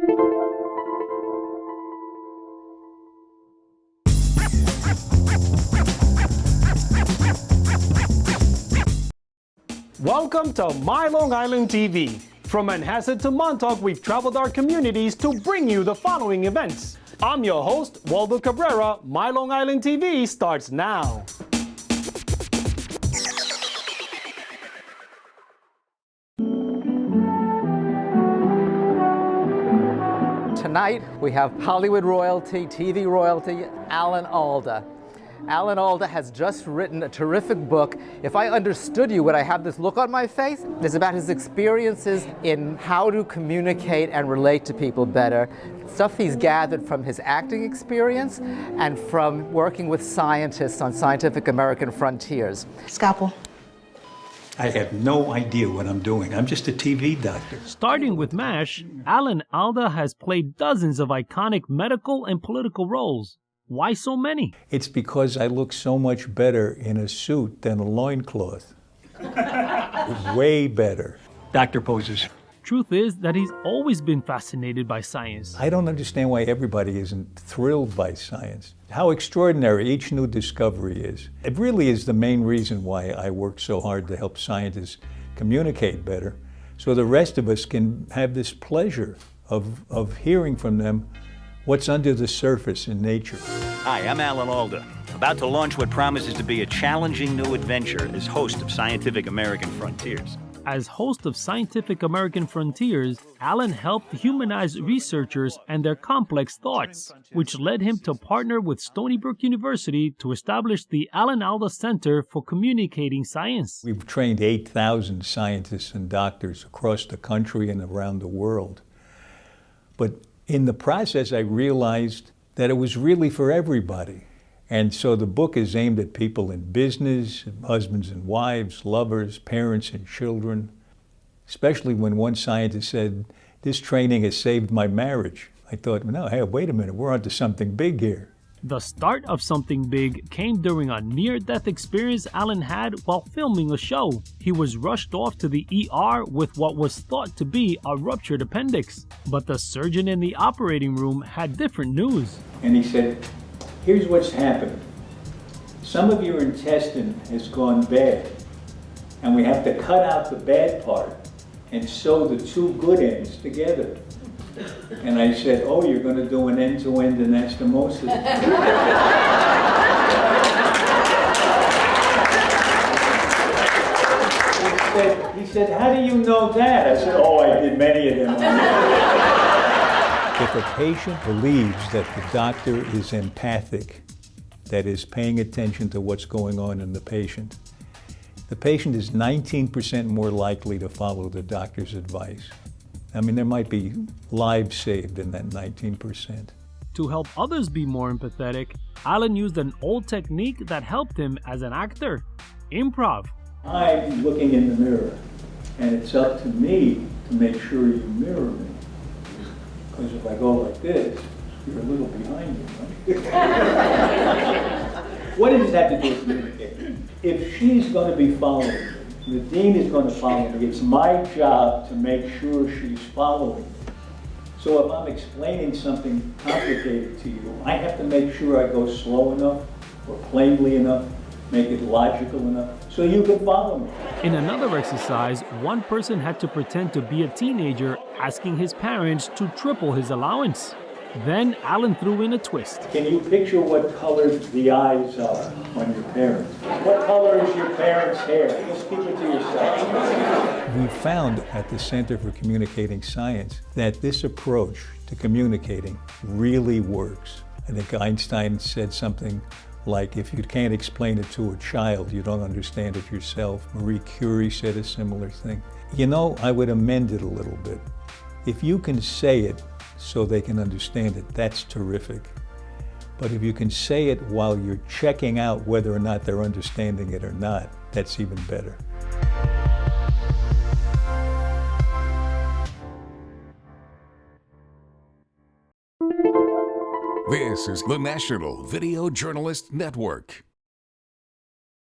Welcome to My Long Island TV. From Manhasset to Montauk, we've traveled our communities to bring you the following events. I'm your host, Waldo Cabrera. My Long Island TV starts now. Tonight, we have Hollywood royalty, TV royalty, Alda. Alda has just written a terrific book. If I understood you, would I have this look on my face? It's about his experiences in how to communicate and relate to people better. Stuff he's gathered from his acting experience and from working with scientists on Scientific American Frontiers. Scalpel. I have no idea what I'm doing. I'm just a TV doctor. Starting with MASH, Alda has played dozens of iconic medical and political roles. Why so many? It's because I look so much better in a suit than a loincloth. Way better. Doctor poses. Truth is that he's always been fascinated by science. I don't understand why everybody isn't thrilled by science. How extraordinary each new discovery is. It really is the main reason why I work so hard to help scientists communicate better, so the rest of us can have this pleasure of hearing from them what's under the surface in nature. Hi, I'm Alda, about to launch what promises to be a challenging new adventure as host of Scientific American Frontiers. As host of Scientific American Frontiers, Alan helped humanize researchers and their complex thoughts, which led him to partner with Stony Brook University to establish the Alda Center for Communicating Science. We've trained 8,000 scientists and doctors across the country and around the world. But in the process, I realized that it was really for everybody. And so the book is aimed at people in business, husbands and wives, lovers, parents and children, especially when one scientist said, "This training has saved my marriage." I thought, no, hey, wait a minute, we're onto something big here. The start of something big came during a near-death experience Alan had while filming a show. He was rushed off to the ER with what was thought to be a ruptured appendix. But the surgeon in the operating room had different news. And he said, "Here's what's happened. Some of your intestine has gone bad, and we have to cut out the bad part and sew the two good ends together." And I said, "Oh, you're going to do an end-to-end anastomosis." He said, "How do you know that?" I said, "Oh, I did many of them." If a patient believes that the doctor is empathic, that is paying attention to what's going on in the patient is 19% more likely to follow the doctor's advice. I mean, there might be lives saved in that 19%. To help others be more empathetic, Alan used an old technique that helped him as an actor: improv. I'm looking in the mirror, and it's up to me to make sure you mirror me. Because if I go like this, you're a little behind me, right? What does that have to do with communication? If she's going to be following me, the dean is going to follow me, it's my job to make sure she's following me. So if I'm explaining something complicated to you, I have to make sure I go slow enough or plainly enough, make it logical enough, so you can follow me. In another exercise, one person had to pretend to be a teenager, asking his parents to triple his allowance. Then Alan threw in a twist. Can you picture what color the eyes are on your parents? What color is your parents' hair? Just keep it to yourself. We found at the Center for Communicating Science that this approach to communicating really works. I think Einstein said something like, if you can't explain it to a child, you don't understand it yourself. Marie Curie said a similar thing. You know, I would amend it a little bit. If you can say it so they can understand it, that's terrific. But if you can say it while you're checking out whether or not they're understanding it or not, that's even better. This is the National Video Journalist Network.